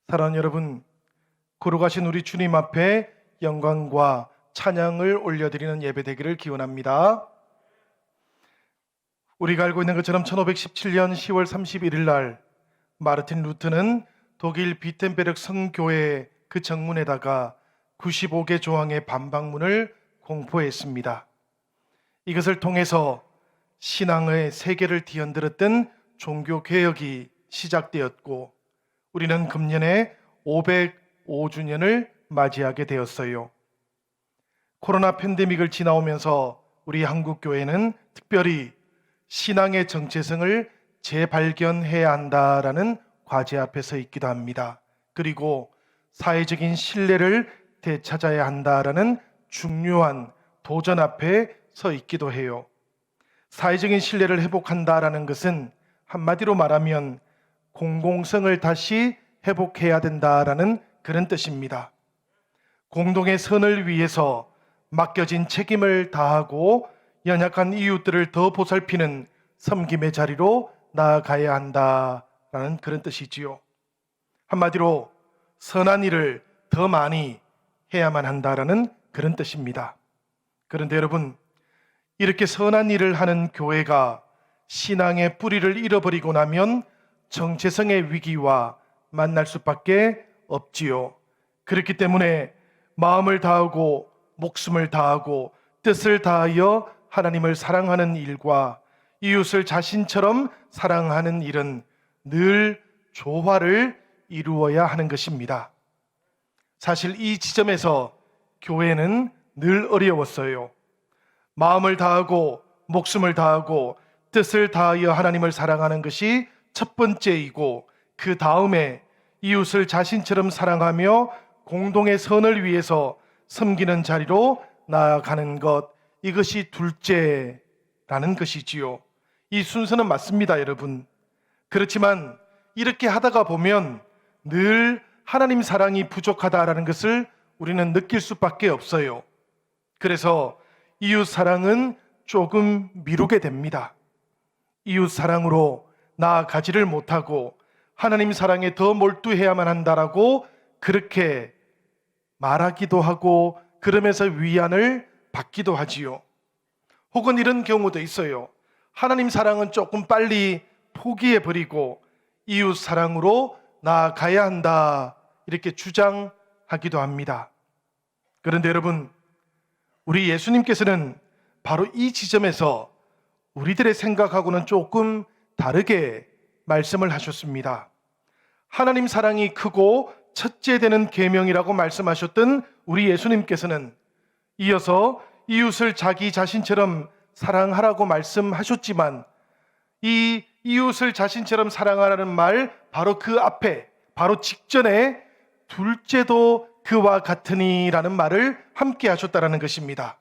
사랑하는 여러분, 거룩하신 우리 주님 앞에 영광과 찬양을 올려드리는 예배 되기를 기원합니다. 우리가 알고 있는 것처럼 1517년 10월 31일 날 마르틴 루터는 독일 비텐베르크 성교회 그 정문에다가 95개 조항의 반박문을 공포했습니다. 이것을 통해서 신앙의 세계를 뒤흔들었던 종교개혁이 시작되었고, 우리는 금년에 505주년을 맞이하게 되었어요. 코로나 팬데믹을 지나오면서 우리 한국교회는 특별히 신앙의 정체성을 재발견해야 한다라는 과제 앞에 서 있기도 합니다. 그리고 사회적인 신뢰를 되찾아야 한다라는 중요한 도전 앞에 서 있기도 해요. 사회적인 신뢰를 회복한다라는 것은 한마디로 말하면 공공성을 다시 회복해야 된다라는 그런 뜻입니다. 공동의 선을 위해서 맡겨진 책임을 다하고 연약한 이웃들을 더 보살피는 섬김의 자리로 나아가야 한다라는 그런 뜻이지요. 한마디로 선한 일을 더 많이 해야만 한다라는 그런 뜻입니다. 그런데 여러분, 이렇게 선한 일을 하는 교회가 신앙의 뿌리를 잃어버리고 나면 정체성의 위기와 만날 수밖에 없지요. 그렇기 때문에 마음을 다하고 목숨을 다하고 뜻을 다하여 하나님을 사랑하는 일과 이웃을 자신처럼 사랑하는 일은 늘 조화를 이루어야 하는 것입니다. 사실 이 지점에서 교회는 늘 어려웠어요. 마음을 다하고 목숨을 다하고 뜻을 다하여 하나님을 사랑하는 것이 첫 번째이고, 그 다음에 이웃을 자신처럼 사랑하며 공동의 선을 위해서 섬기는 자리로 나아가는 것, 이것이 둘째라는 것이지요. 이 순서는 맞습니다, 여러분. 그렇지만 이렇게 하다가 보면 늘 하나님 사랑이 부족하다라는 것을 우리는 느낄 수밖에 없어요. 그래서 이웃 사랑은 조금 미루게 됩니다. 이웃 사랑으로 나아가지를 못하고 하나님 사랑에 더 몰두해야만 한다라고 그렇게 말하기도 하고, 그러면서 위안을 받기도 하지요. 혹은 이런 경우도 있어요. 하나님 사랑은 조금 빨리 포기해버리고 이웃 사랑으로 나아가야 한다, 이렇게 주장하기도 합니다. 그런데 여러분, 우리 예수님께서는 바로 이 지점에서 우리들의 생각하고는 조금 다르게 말씀을 하셨습니다. 하나님 사랑이 크고 첫째 되는 계명이라고 말씀하셨던 우리 예수님께서는 이어서 이웃을 자기 자신처럼 사랑하라고 말씀하셨지만, 이 이웃을 자신처럼 사랑하라는 말 바로 그 앞에, 바로 직전에 둘째도 그와 같으니라는 말을 함께 하셨다는 것입니다.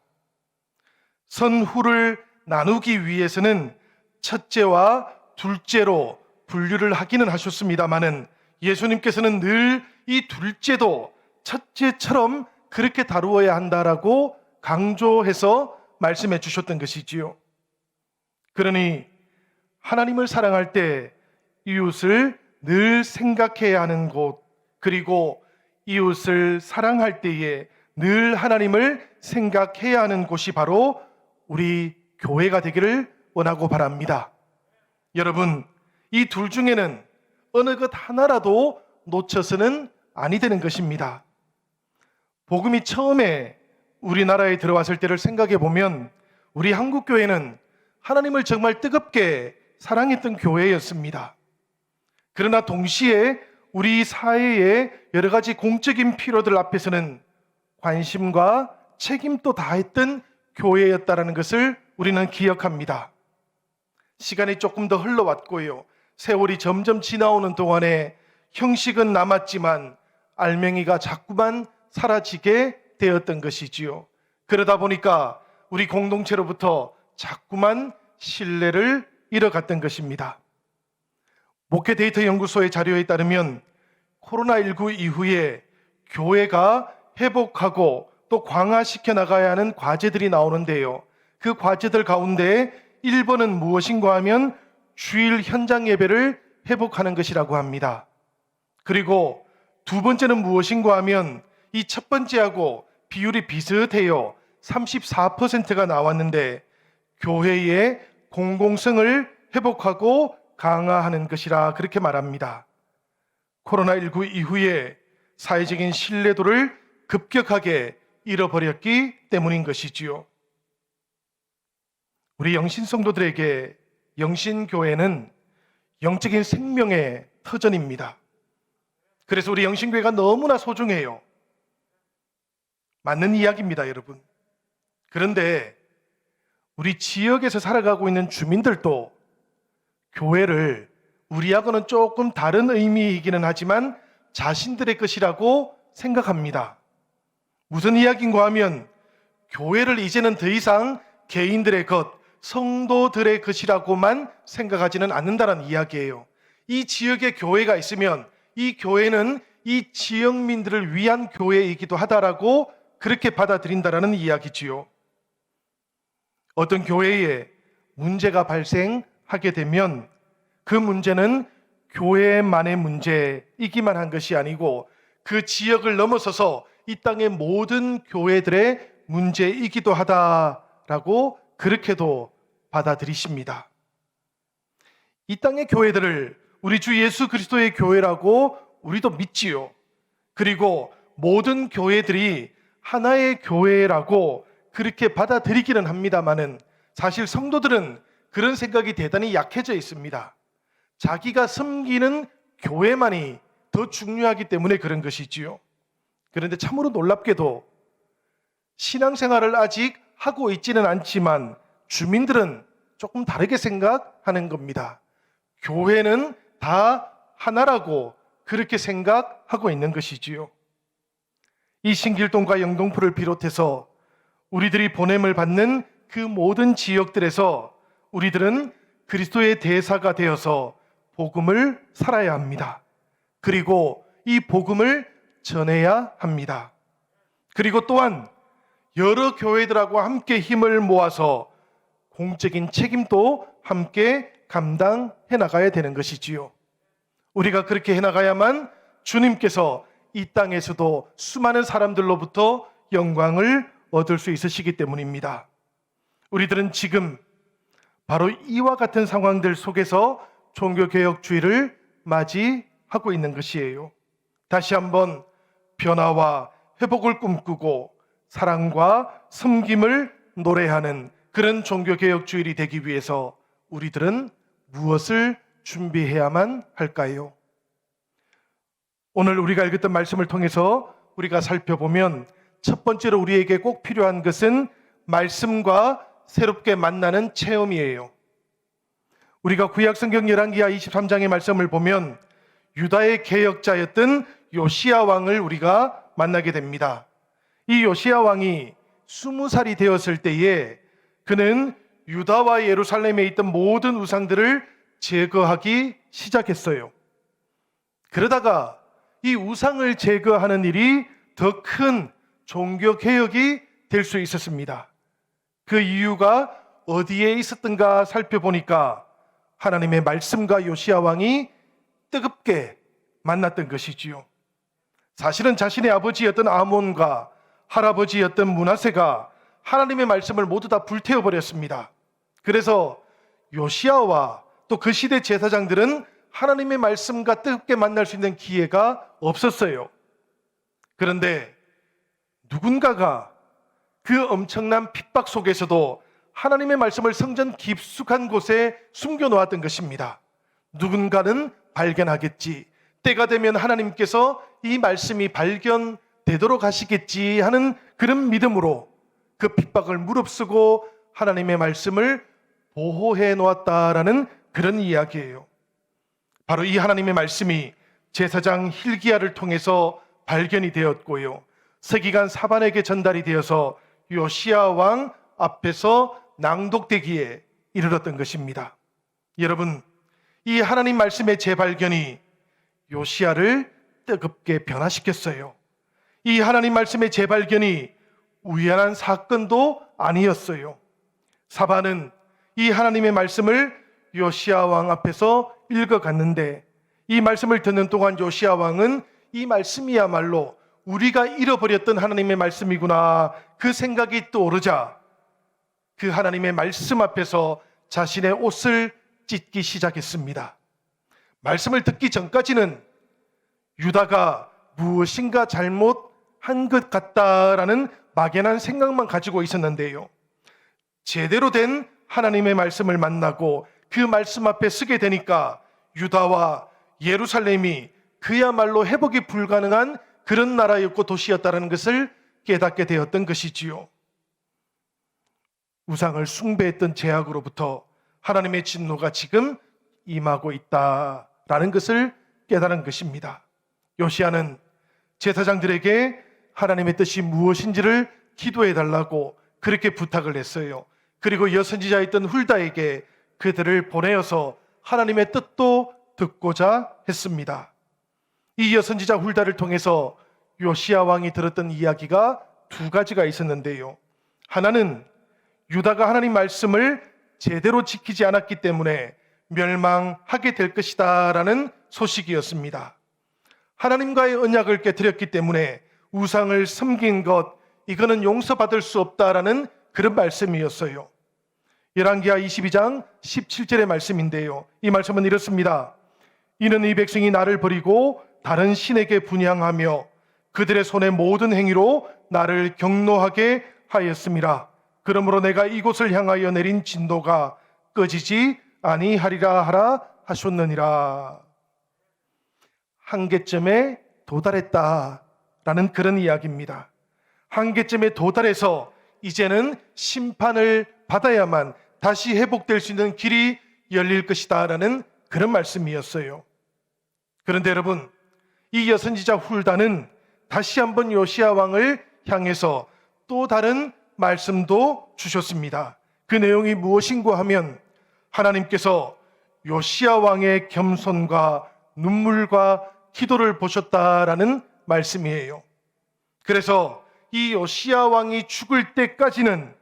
선후를 나누기 위해서는 첫째와 둘째로 분류를 하기는 하셨습니다마는, 예수님께서는 늘 이 둘째도 첫째처럼 그렇게 다루어야 한다라고 강조해서 말씀해 주셨던 것이지요. 그러니 하나님을 사랑할 때 이웃을 늘 생각해야 하는 곳, 그리고 이웃을 사랑할 때에 늘 하나님을 생각해야 하는 곳이 바로 우리 교회가 되기를 원하고 바랍니다. 여러분, 이 둘 중에는 어느 것 하나라도 놓쳐서는 아니 되는 것입니다. 복음이 처음에 우리나라에 들어왔을 때를 생각해 보면 우리 한국교회는 하나님을 정말 뜨겁게 사랑했던 교회였습니다. 그러나 동시에 우리 사회의 여러 가지 공적인 필요들 앞에서는 관심과 책임도 다했던 교회였다는 것을 우리는 기억합니다. 시간이 조금 더 흘러왔고요, 세월이 점점 지나오는 동안에 형식은 남았지만 알맹이가 자꾸만 사라지게 되었던 것이지요. 그러다 보니까 우리 공동체로부터 자꾸만 신뢰를 잃어갔던 것입니다. 목회 데이터 연구소의 자료에 따르면 코로나19 이후에 교회가 회복하고 또 강화시켜 나가야 하는 과제들이 나오는데요, 그 과제들 가운데 1번은 무엇인가 하면 주일 현장 예배를 회복하는 것이라고 합니다. 그리고 두 번째는 무엇인가 하면 이 첫 번째하고 비율이 비슷해요. 34%가 나왔는데 교회의 공공성을 회복하고 강화하는 것이라 그렇게 말합니다. 코로나19 이후에 사회적인 신뢰도를 급격하게 잃어버렸기 때문인 것이지요. 우리 영신성도들에게 영신교회는 영적인 생명의 터전입니다. 그래서 우리 영신교회가 너무나 소중해요. 맞는 이야기입니다, 여러분. 그런데 우리 지역에서 살아가고 있는 주민들도 교회를 우리하고는 조금 다른 의미이기는 하지만 자신들의 것이라고 생각합니다. 무슨 이야기인가 하면 교회를 이제는 더 이상 개인들의 것, 성도들의 것이라고만 생각하지는 않는다는 이야기예요. 이 지역에 교회가 있으면 이 교회는 이 지역민들을 위한 교회이기도 하다라고 그렇게 받아들인다라는 이야기지요. 어떤 교회에 문제가 발생하게 되면 그 문제는 교회만의 문제이기만 한 것이 아니고 그 지역을 넘어서서 이 땅의 모든 교회들의 문제이기도 하다라고 그렇게도 받아들이십니다. 이 땅의 교회들을 우리 주 예수 그리스도의 교회라고 우리도 믿지요. 그리고 모든 교회들이 하나의 교회라고 그렇게 받아들이기는 합니다마는 사실 성도들은 그런 생각이 대단히 약해져 있습니다. 자기가 섬기는 교회만이 더 중요하기 때문에 그런 것이지요. 그런데 참으로 놀랍게도 신앙생활을 아직 하고 있지는 않지만 주민들은 조금 다르게 생각하는 겁니다. 교회는 다 하나라고 그렇게 생각하고 있는 것이지요. 이 신길동과 영동포를 비롯해서 우리들이 보냄을 받는 그 모든 지역들에서 우리들은 그리스도의 대사가 되어서 복음을 살아야 합니다. 그리고 이 복음을 전해야 합니다. 그리고 또한 여러 교회들하고 함께 힘을 모아서 공적인 책임도 함께 감당해 나가야 되는 것이지요. 우리가 그렇게 해나가야만 주님께서 이 땅에서도 수많은 사람들로부터 영광을 얻을 수 있으시기 때문입니다. 우리들은 지금 바로 이와 같은 상황들 속에서 종교개혁주의를 맞이하고 있는 것이에요. 다시 한번 변화와 회복을 꿈꾸고 사랑과 섬김을 노래하는 그런 종교개혁주일이 되기 위해서 우리들은 무엇을 준비해야만 할까요? 오늘 우리가 읽었던 말씀을 통해서 우리가 살펴보면 첫 번째로 우리에게 꼭 필요한 것은 말씀과 새롭게 만나는 체험이에요. 우리가 구약성경 열왕기하 23장의 말씀을 보면 유다의 개혁자였던 요시야 왕을 우리가 만나게 됩니다. 이 요시야 왕이 20살이 되었을 때에 그는 유다와 예루살렘에 있던 모든 우상들을 제거하기 시작했어요. 그러다가 이 우상을 제거하는 일이 더 큰 종교개혁이 될 수 있었습니다. 그 이유가 어디에 있었던가 살펴보니까 하나님의 말씀과 요시야 왕이 뜨겁게 만났던 것이지요. 사실은 자신의 아버지였던 아몬과 할아버지였던 므낫세가 하나님의 말씀을 모두 다 불태워버렸습니다. 그래서 요시야와 또 그 시대 제사장들은 하나님의 말씀과 뜨겁게 만날 수 있는 기회가 없었어요. 그런데 누군가가 그 엄청난 핍박 속에서도 하나님의 말씀을 성전 깊숙한 곳에 숨겨놓았던 것입니다. 누군가는 발견하겠지. 때가 되면 하나님께서 이 말씀이 발견되도록 하시겠지 하는 그런 믿음으로 그 핍박을 무릅쓰고 하나님의 말씀을 보호해 놓았다라는 그런 이야기예요. 바로 이 하나님의 말씀이 제사장 hil기야를 통해서 발견이 되었고요. 서기관 사반에게 전달이 되어서 요시야 왕 앞에서 낭독되기에 이르렀던 것입니다. 여러분, 이 하나님 말씀의 재발견이 요시야를 뜨겁게 변화시켰어요. 이 하나님 말씀의 재발견이 우연한 사건도 아니었어요. 사반은 이 하나님의 말씀을 요시야 왕 앞에서 읽어갔는데 이 말씀을 듣는 동안 요시야 왕은 이 말씀이야말로 우리가 잃어버렸던 하나님의 말씀이구나, 그 생각이 떠오르자 그 하나님의 말씀 앞에서 자신의 옷을 찢기 시작했습니다. 말씀을 듣기 전까지는 유다가 무엇인가 잘못한 것 같다라는 막연한 생각만 가지고 있었는데요, 제대로 된 하나님의 말씀을 만나고 그 말씀 앞에 서게 되니까 유다와 예루살렘이 그야말로 회복이 불가능한 그런 나라였고 도시였다는 것을 깨닫게 되었던 것이지요. 우상을 숭배했던 죄악으로부터 하나님의 진노가 지금 임하고 있다라는 것을 깨달은 것입니다. 요시야는 제사장들에게 하나님의 뜻이 무엇인지를 기도해 달라고 그렇게 부탁을 했어요. 그리고 여선지자였던 훌다에게 그들을 보내어서 하나님의 뜻도 듣고자 했습니다. 이 여선지자 훌다를 통해서 요시야 왕이 들었던 이야기가 두 가지가 있었는데요, 하나는 유다가 하나님 말씀을 제대로 지키지 않았기 때문에 멸망하게 될 것이다 라는 소식이었습니다. 하나님과의 언약을 깨뜨렸기 때문에 우상을 섬긴 것, 이거는 용서받을 수 없다라는 그런 말씀이었어요. 열왕기하 22장 17절의 말씀인데요, 이 말씀은 이렇습니다. 이는 이 백성이 나를 버리고 다른 신에게 분향하며 그들의 손의 모든 행위로 나를 경노하게 하였음이라. 그러므로 내가 이곳을 향하여 내린 진노가 꺼지지 아니하리라 하라 하셨느니라. 한계점에 도달했다라는 그런 이야기입니다. 한계점에 도달해서 이제는 심판을 받아야만 다시 회복될 수 있는 길이 열릴 것이다 라는 그런 말씀이었어요. 그런데 여러분, 이 여선지자 훌다는 다시 한번 요시야 왕을 향해서 또 다른 말씀도 주셨습니다. 그 내용이 무엇인가 하면 하나님께서 요시야 왕의 겸손과 눈물과 기도를 보셨다라는 말씀이에요. 그래서 이 요시야 왕이 죽을 때까지는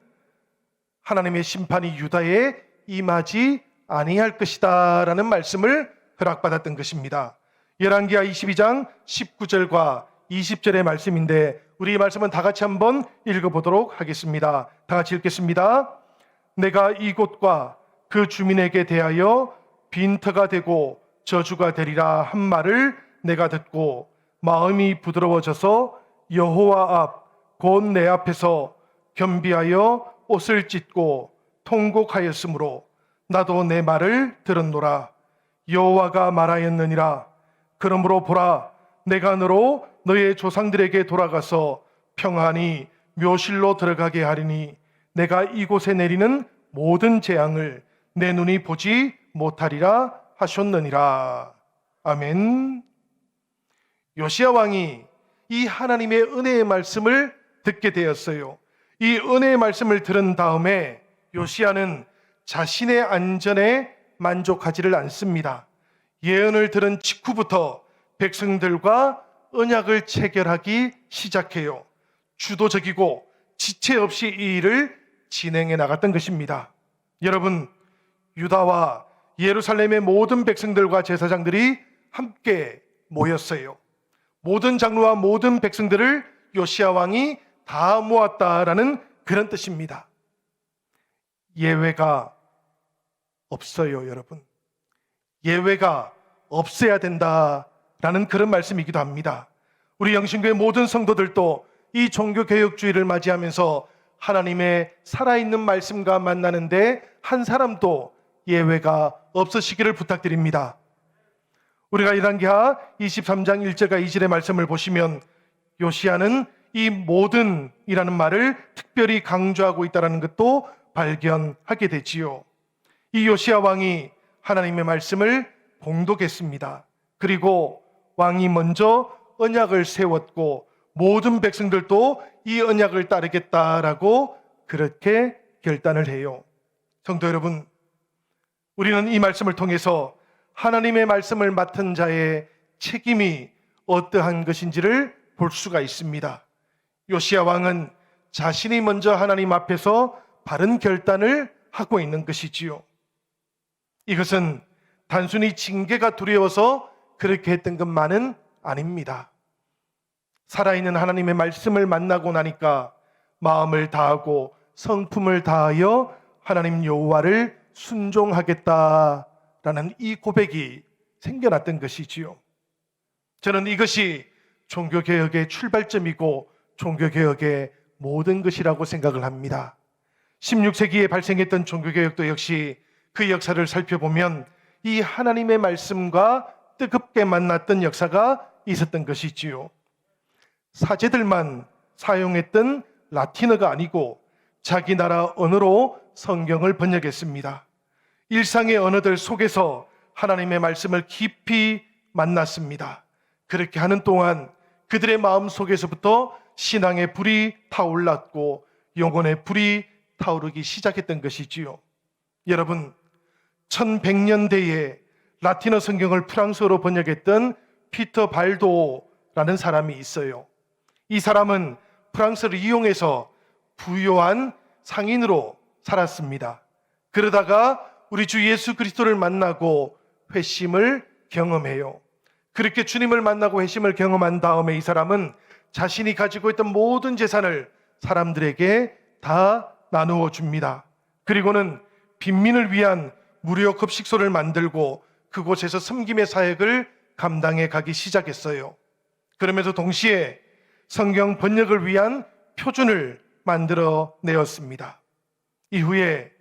하나님의 심판이 유다에 임하지 아니할 것이다 라는 말씀을 허락받았던 것입니다. 열왕기하 22장 19절과 20절의 말씀인데 우리 이 말씀은 다 같이 한번 읽어보도록 하겠습니다. 다 같이 읽겠습니다. 내가 이곳과 그 주민에게 대하여 빈터가 되고 저주가 되리라 한 말을 내가 듣고 마음이 부드러워져서 여호와 앞 곧 내 앞에서 겸비하여 옷을 찢고 통곡하였으므로 나도 내 말을 들었노라. 여호와가 말하였느니라. 그러므로 보라, 내가 너로 너의 조상들에게 돌아가서 평안히 묘실로 들어가게 하리니 내가 이곳에 내리는 모든 재앙을 내 눈이 보지 못하리라 하셨느니라. 아멘. 요시야 왕이 이 하나님의 은혜의 말씀을 듣게 되었어요. 이 은혜의 말씀을 들은 다음에 요시야는 자신의 안전에 만족하지를 않습니다. 예언을 들은 직후부터 백성들과 언약을 체결하기 시작해요. 주도적이고 지체 없이 이 일을 진행해 나갔던 것입니다. 여러분, 유다와 예루살렘의 모든 백성들과 제사장들이 함께 모였어요. 모든 장로와 모든 백성들을 요시야 왕이 다 모았다라는 그런 뜻입니다. 예외가 없어요, 여러분. 예외가 없어야 된다라는 그런 말씀이기도 합니다. 우리 영신교회 모든 성도들도 이 종교개혁주의를 맞이하면서 하나님의 살아있는 말씀과 만나는데 한 사람도 예외가 없으시기를 부탁드립니다. 우리가 열왕기하 23장 1절과 2절의 말씀을 보시면 요시야는 이 모든이라는 말을 특별히 강조하고 있다는 것도 발견하게 되지요. 이 요시야 왕이 하나님의 말씀을 봉독했습니다. 그리고 왕이 먼저 언약을 세웠고 모든 백성들도 이 언약을 따르겠다라고 그렇게 결단을 해요. 성도 여러분, 우리는 이 말씀을 통해서 하나님의 말씀을 맡은 자의 책임이 어떠한 것인지를 볼 수가 있습니다. 요시야 왕은 자신이 먼저 하나님 앞에서 바른 결단을 하고 있는 것이지요. 이것은 단순히 징계가 두려워서 그렇게 했던 것만은 아닙니다. 살아있는 하나님의 말씀을 만나고 나니까 마음을 다하고 성품을 다하여 하나님 여호와를 순종하겠다라는 이 고백이 생겨났던 것이지요. 저는 이것이 종교개혁의 출발점이고 종교개혁의 모든 것이라고 생각을 합니다. 16세기에 발생했던 종교개혁도 역시 그 역사를 살펴보면 이 하나님의 말씀과 뜨겁게 만났던 역사가 있었던 것이지요. 사제들만 사용했던 라틴어가 아니고 자기 나라 언어로 성경을 번역했습니다. 일상의 언어들 속에서 하나님의 말씀을 깊이 만났습니다. 그렇게 하는 동안 그들의 마음 속에서부터 신앙의 불이 타올랐고 영혼의 불이 타오르기 시작했던 것이지요. 여러분, 1100년대에 라틴어 성경을 프랑스어로 번역했던 피터 발도라는 사람이 있어요. 이 사람은 프랑스를 이용해서 부유한 상인으로 살았습니다. 그러다가 우리 주 예수 그리스도를 만나고 회심을 경험해요. 그렇게 주님을 만나고 회심을 경험한 다음에 이 사람은 자신이 가지고 있던 모든 재산을 사람들에게 다 나누어 줍니다. 그리고는 빈민을 위한 무료 급식소를 만들고 그곳에서 섬김의 사역을 감당해 가기 시작했어요. 그러면서 동시에 성경 번역을 위한 표준을 만들어 내었습니다. 이후에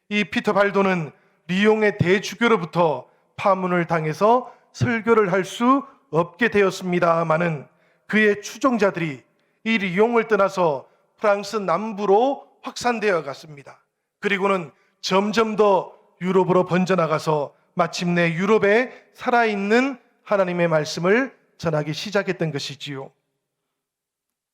이 피터 발도는 리옹의 대주교로부터 파문을 당해서 설교를 할 수 없게 되었습니다마는 그의 추종자들이 이 리옹을 떠나서 프랑스 남부로 확산되어 갔습니다. 그리고는 점점 더 유럽으로 번져나가서 마침내 유럽에 살아있는 하나님의 말씀을 전하기 시작했던 것이지요.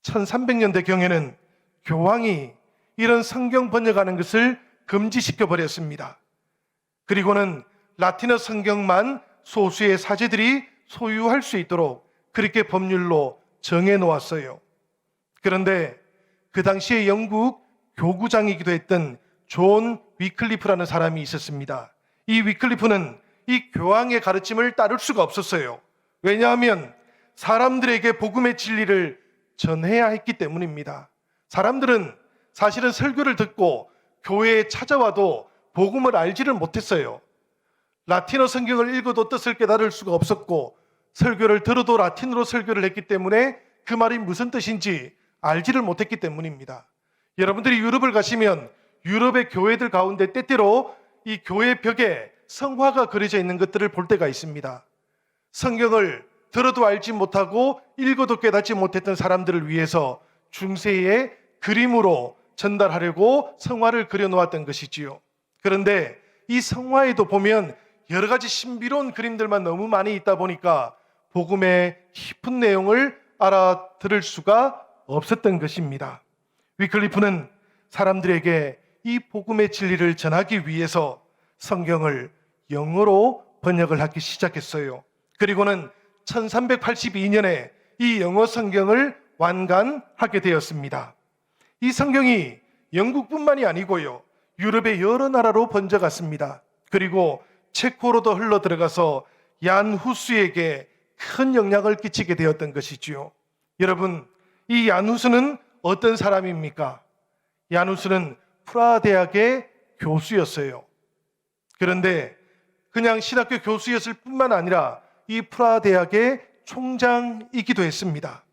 1300년대경에는 교황이 이런 성경 번역하는 것을 금지시켜 버렸습니다. 그리고는 라틴어 성경만 소수의 사제들이 소유할 수 있도록 그렇게 법률로 정해 놓았어요. 그런데 그 당시에 영국 교구장이기도 했던 존 위클리프라는 사람이 있었습니다. 이 위클리프는 이 교황의 가르침을 따를 수가 없었어요. 왜냐하면 사람들에게 복음의 진리를 전해야 했기 때문입니다. 사람들은 사실은 설교를 듣고 교회에 찾아와도 복음을 알지를 못했어요. 라틴어 성경을 읽어도 뜻을 깨달을 수가 없었고 설교를 들어도 라틴어로 설교를 했기 때문에 그 말이 무슨 뜻인지 알지를 못했기 때문입니다. 여러분들이 유럽을 가시면 유럽의 교회들 가운데 때때로 이 교회 벽에 성화가 그려져 있는 것들을 볼 때가 있습니다. 성경을 들어도 알지 못하고 읽어도 깨닫지 못했던 사람들을 위해서 중세의 그림으로 전달하려고 성화를 그려놓았던 것이지요. 그런데 이 성화에도 보면 여러 가지 신비로운 그림들만 너무 많이 있다 보니까 복음의 깊은 내용을 알아들을 수가 없었던 것입니다. 위클리프는 사람들에게 이 복음의 진리를 전하기 위해서 성경을 영어로 번역을 하기 시작했어요. 그리고는 1382년에 이 영어 성경을 완간하게 되었습니다. 이 성경이 영국뿐만이 아니고요, 유럽의 여러 나라로 번져갔습니다. 그리고 체코로도 흘러 들어가서 얀 후스에게 큰 영향을 끼치게 되었던 것이지요. 여러분, 이 얀 후스는 어떤 사람입니까? 얀 후스는 프라하 대학의 교수였어요. 그런데 그냥 신학교 교수였을 뿐만 아니라 이 프라하 대학의 총장이기도 했습니다.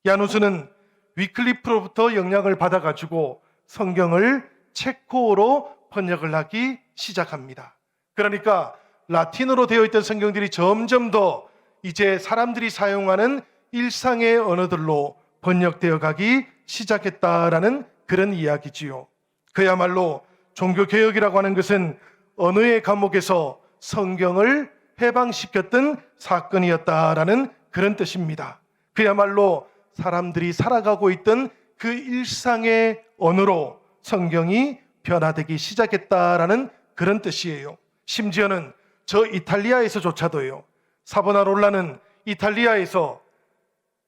얀 후스는 위클리프로부터 영향을 받아가지고 성경을 체코어로 번역을 하기 시작합니다. 그러니까 라틴어로 되어 있던 성경들이 점점 더 이제 사람들이 사용하는 일상의 언어들로 번역되어 가기 시작했다라는 그런 이야기지요. 그야말로 종교개혁이라고 하는 것은 언어의 감옥에서 성경을 해방시켰던 사건이었다라는 그런 뜻입니다. 그야말로 사람들이 살아가고 있던 그 일상의 언어로 성경이 변화되기 시작했다라는 그런 뜻이에요. 심지어는 저 이탈리아에서조차도요, 사보나롤라는 이탈리아에서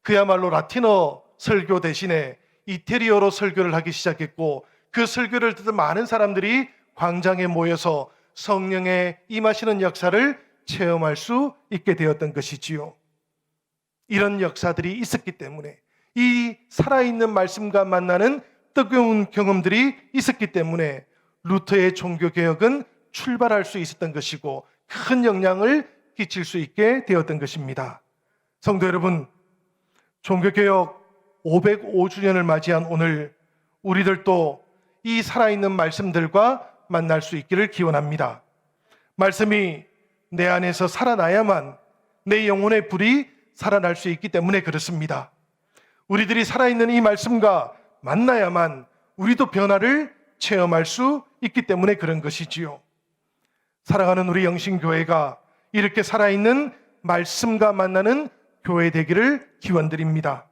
그야말로 라틴어 설교 대신에 이태리어로 설교를 하기 시작했고, 그 설교를 듣는 많은 사람들이 광장에 모여서 성령의 임하시는 역사를 체험할 수 있게 되었던 것이지요. 이런 역사들이 있었기 때문에, 이 살아있는 말씀과 만나는 뜨거운 경험들이 있었기 때문에 루터의 종교개혁은 출발할 수 있었던 것이고 큰 영향을 끼칠 수 있게 되었던 것입니다. 성도 여러분, 종교개혁 505주년을 맞이한 오늘 우리들도 이 살아있는 말씀들과 만날 수 있기를 기원합니다. 말씀이 내 안에서 살아나야만 내 영혼의 불이 살아날 수 있기 때문에 그렇습니다. 우리들이 살아있는 이 말씀과 만나야만 우리도 변화를 체험할 수 있기 때문에 그런 것이지요. 사랑하는 우리 영신교회가 이렇게 살아있는 말씀과 만나는 교회 되기를 기원드립니다.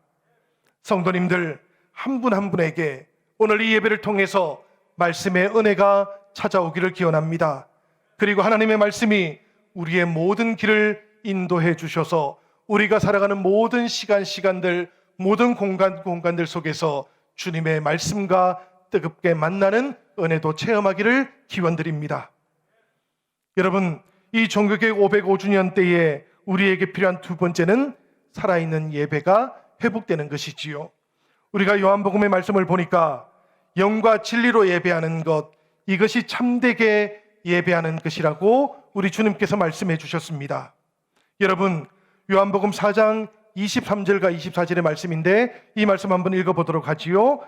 성도님들 한 분 한 분에게 오늘 이 예배를 통해서 말씀의 은혜가 찾아오기를 기원합니다. 그리고 하나님의 말씀이 우리의 모든 길을 인도해 주셔서 우리가 살아가는 모든 시간들, 모든 공간들 속에서 주님의 말씀과 뜨겁게 만나는 은혜도 체험하기를 기원드립니다. 여러분, 이 종교개혁 505주년 때에 우리에게 필요한 두 번째는 살아있는 예배가 회복되는 것이지요. 우리가 요한복음의 말씀을 보니까 영과 진리로 예배하는 것, 이것이 참되게 예배하는 것이라고 우리 주님께서 말씀해 주셨습니다. 여러분, 요한복음 4장 23절과 24절의 말씀인데 이 말씀 한번 읽어보도록 하지요.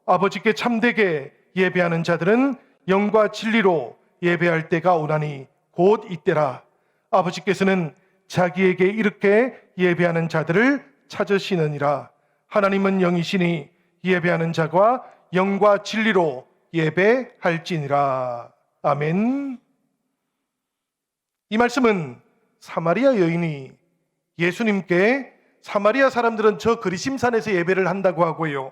아버지께 참되게 예배하는 자들은 영과 진리로 예배할 때가 오나니 곧 이때라. 아버지께서는 자기에게 이렇게 예배하는 자들을 찾으시느니라. 하나님은 영이시니 예배하는 자가 영과 진리로 예배할지니라. 아멘. 이 말씀은 사마리아 여인이 예수님께, 사마리아 사람들은 저 그리심산에서 예배를 한다고 하고요,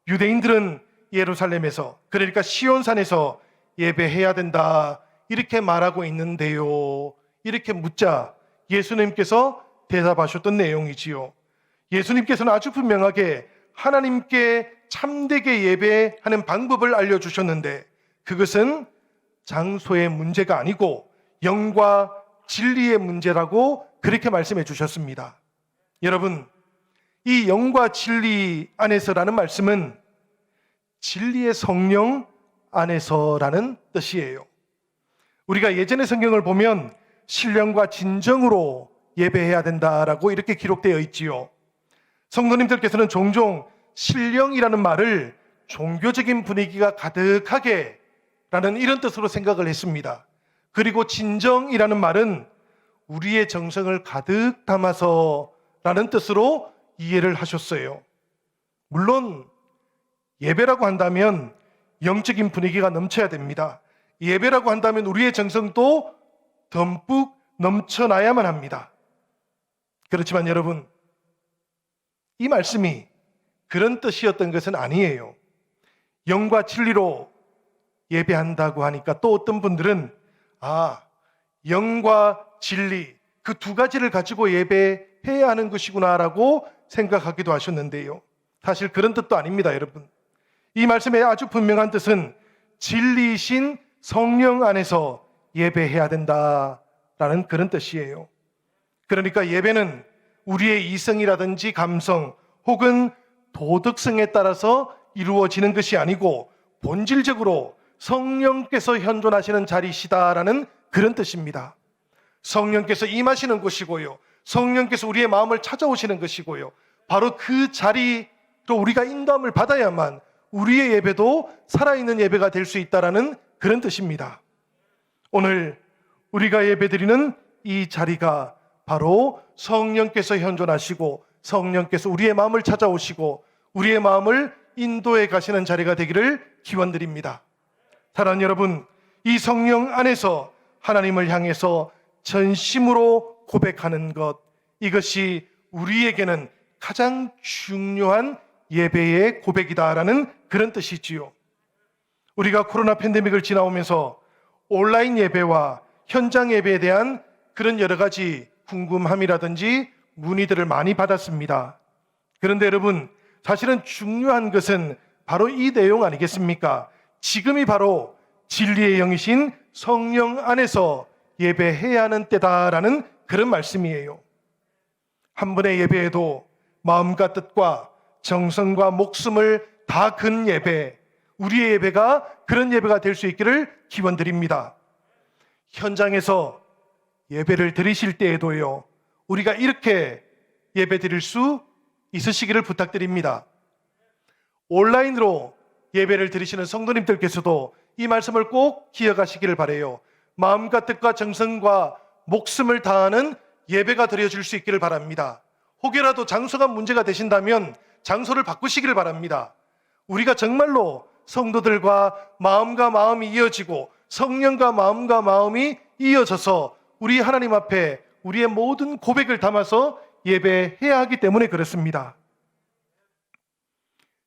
유대인들은 예루살렘에서, 그러니까 시온산에서 예배해야 된다, 이렇게 말하고 있는데요, 이렇게 묻자 예수님께서 대답하셨던 내용이지요. 예수님께서는 아주 분명하게 하나님께 참되게 예배하는 방법을 알려주셨는데 그것은 장소의 문제가 아니고 영과 진리의 문제라고 그렇게 말씀해 주셨습니다. 여러분, 이 영과 진리 안에서라는 말씀은 진리의 성령 안에서라는 뜻이에요. 우리가 예전의 성경을 보면 신령과 진정으로 예배해야 된다라고 이렇게 기록되어 있지요. 성도님들께서는 종종 신령이라는 말을 종교적인 분위기가 가득하게 라는 이런 뜻으로 생각을 했습니다. 그리고 진정이라는 말은 우리의 정성을 가득 담아서 라는 뜻으로 이해를 하셨어요. 물론 예배라고 한다면 영적인 분위기가 넘쳐야 됩니다. 예배라고 한다면 우리의 정성도 듬뿍 넘쳐나야만 합니다. 그렇지만 여러분, 이 말씀이 그런 뜻이었던 것은 아니에요. 영과 진리로 예배한다고 하니까 또 어떤 분들은 영과 진리 그 두 가지를 가지고 예배해야 하는 것이구나라고 생각하기도 하셨는데요. 사실 그런 뜻도 아닙니다, 여러분. 이 말씀의 아주 분명한 뜻은 진리이신 성령 안에서 예배해야 된다라는 그런 뜻이에요. 그러니까 예배는 우리의 이성이라든지 감성 혹은 도덕성에 따라서 이루어지는 것이 아니고 본질적으로 성령께서 현존하시는 자리시다라는 그런 뜻입니다. 성령께서 임하시는 곳이고요, 성령께서 우리의 마음을 찾아오시는 것이고요, 바로 그 자리로 우리가 인도함을 받아야만 우리의 예배도 살아있는 예배가 될 수 있다라는 그런 뜻입니다. 오늘 우리가 예배드리는 이 자리가 바로 성령께서 현존하시고 성령께서 우리의 마음을 찾아오시고 우리의 마음을 인도해 가시는 자리가 되기를 기원드립니다. 사랑하는 여러분, 이 성령 안에서 하나님을 향해서 전심으로 고백하는 것, 이것이 우리에게는 가장 중요한 예배의 고백이다라는 그런 뜻이지요. 우리가 코로나 팬데믹을 지나오면서 온라인 예배와 현장 예배에 대한 그런 여러 가지 궁금함이라든지 문의들을 많이 받았습니다. 그런데 여러분, 사실은 중요한 것은 바로 이 내용 아니겠습니까? 지금이 바로 진리의 영이신 성령 안에서 예배해야 하는 때다라는 그런 말씀이에요. 한 번의 예배에도 마음과 뜻과 정성과 목숨을 다 건 예배, 우리의 예배가 그런 예배가 될 수 있기를 기원드립니다. 현장에서 예배를 드리실 때에도요, 우리가 이렇게 예배 드릴 수 있으시기를 부탁드립니다. 온라인으로 예배를 드리시는 성도님들께서도 이 말씀을 꼭 기억하시기를 바라요. 마음과 뜻과 정성과 목숨을 다하는 예배가 드려질 수 있기를 바랍니다. 혹여라도 장소가 문제가 되신다면 장소를 바꾸시기를 바랍니다. 우리가 정말로 성도들과 마음과 마음이 이어지고 성령과 마음과 마음이 이어져서 우리 하나님 앞에 우리의 모든 고백을 담아서 예배해야 하기 때문에 그렇습니다.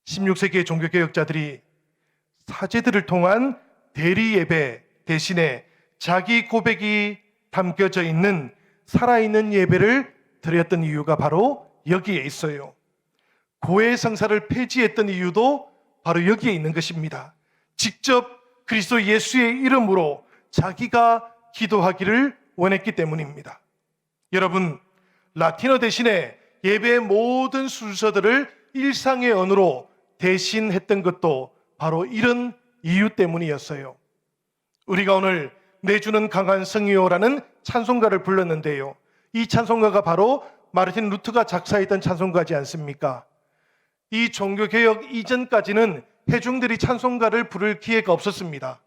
16세기의 종교개혁자들이 사제들을 통한 대리 예배 대신에 자기 고백이 담겨져 있는 살아있는 예배를 드렸던 이유가 바로 여기에 있어요. 고해 성사를 폐지했던 이유도 바로 여기에 있는 것입니다. 직접 그리스도 예수의 이름으로 자기가 기도하기를 원했기 때문입니다. 여러분, 라틴어 대신에 예배의 모든 순서들을 일상의 언어로 대신했던 것도 바로 이런 이유 때문이었어요. 우리가 오늘 내주는 강한 성이요라는 찬송가를 불렀는데요, 이 찬송가가 바로 마르틴 루터가 작사했던 찬송가지 않습니까? 이 종교개혁 이전까지는 회중들이 찬송가를 부를 기회가 없었습니다.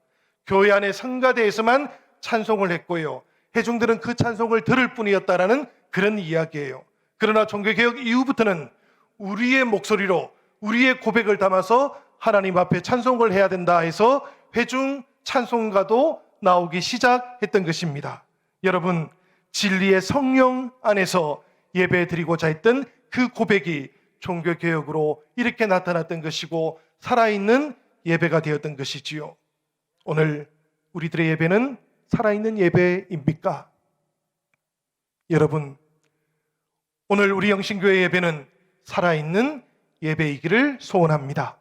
교회 안의 성가대에서만 찬송을 했고요, 회중들은 그 찬송을 들을 뿐이었다라는 그런 이야기예요. 그러나 종교개혁 이후부터는 우리의 목소리로 우리의 고백을 담아서 하나님 앞에 찬송을 해야 된다 해서 회중 찬송가도 나오기 시작했던 것입니다. 여러분, 진리의 성령 안에서 예배 드리고자 했던 그 고백이 종교개혁으로 이렇게 나타났던 것이고 살아있는 예배가 되었던 것이지요. 오늘 우리들의 예배는 살아있는 예배입니까? 여러분, 오늘 우리 영신교회 예배는 살아있는 예배이기를 소원합니다.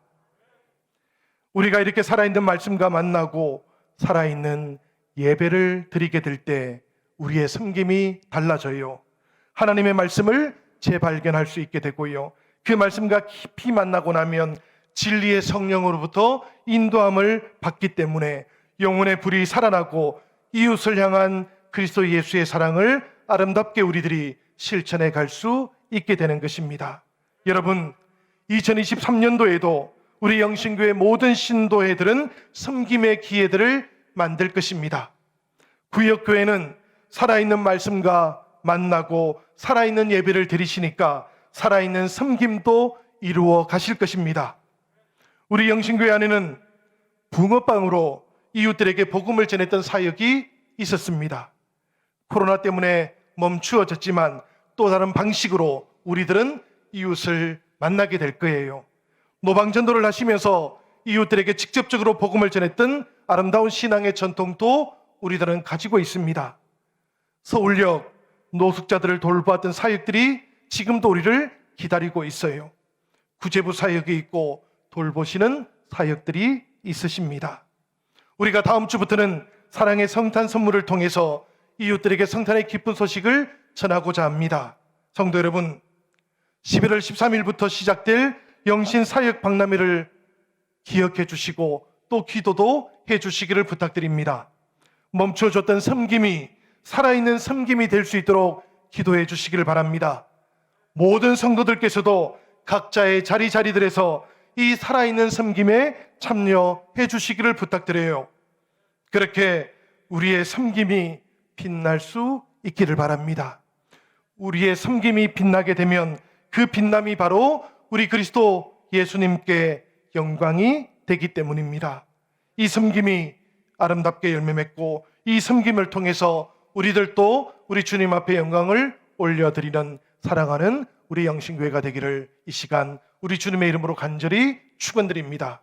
우리가 이렇게 살아있는 말씀과 만나고 살아있는 예배를 드리게 될 때 우리의 섬김이 달라져요. 하나님의 말씀을 재발견할 수 있게 되고요, 그 말씀과 깊이 만나고 나면 진리의 성령으로부터 인도함을 받기 때문에 영혼의 불이 살아나고 이웃을 향한 그리스도 예수의 사랑을 아름답게 우리들이 실천해 갈 수 있게 되는 것입니다. 여러분, 2023년도에도 우리 영신교회 모든 신도회들은 섬김의 기회들을 만들 것입니다. 구역교회는 살아있는 말씀과 만나고 살아있는 예배를 드리시니까 살아있는 섬김도 이루어 가실 것입니다. 우리 영신교회 안에는 붕어빵으로 이웃들에게 복음을 전했던 사역이 있었습니다. 코로나 때문에 멈추어졌지만 또 다른 방식으로 우리들은 이웃을 만나게 될 거예요. 노방전도를 하시면서 이웃들에게 직접적으로 복음을 전했던 아름다운 신앙의 전통도 우리들은 가지고 있습니다. 서울역 노숙자들을 돌보았던 사역들이 지금도 우리를 기다리고 있어요. 구제부 사역이 있고 돌보시는 사역들이 있으십니다. 우리가 다음 주부터는 사랑의 성탄 선물을 통해서 이웃들에게 성탄의 기쁜 소식을 전하고자 합니다. 성도 여러분, 11월 13일부터 시작될 영신 사역 박람회를 기억해 주시고 또 기도도 해 주시기를 부탁드립니다. 멈춰졌던 섬김이 살아있는 섬김이 될 수 있도록 기도해 주시기를 바랍니다. 모든 성도들께서도 각자의 자리들에서 이 살아있는 섬김에 참여해 주시기를 부탁드려요. 그렇게 우리의 섬김이 빛날 수 있기를 바랍니다. 우리의 섬김이 빛나게 되면 그 빛남이 바로 우리 그리스도 예수님께 영광이 되기 때문입니다. 이 섬김이 아름답게 열매 맺고 이 섬김을 통해서 우리들도 우리 주님 앞에 영광을 올려드리는 사랑하는 우리 영신교회가 되기를 이 시간 우리 주님의 이름으로 간절히 축원드립니다.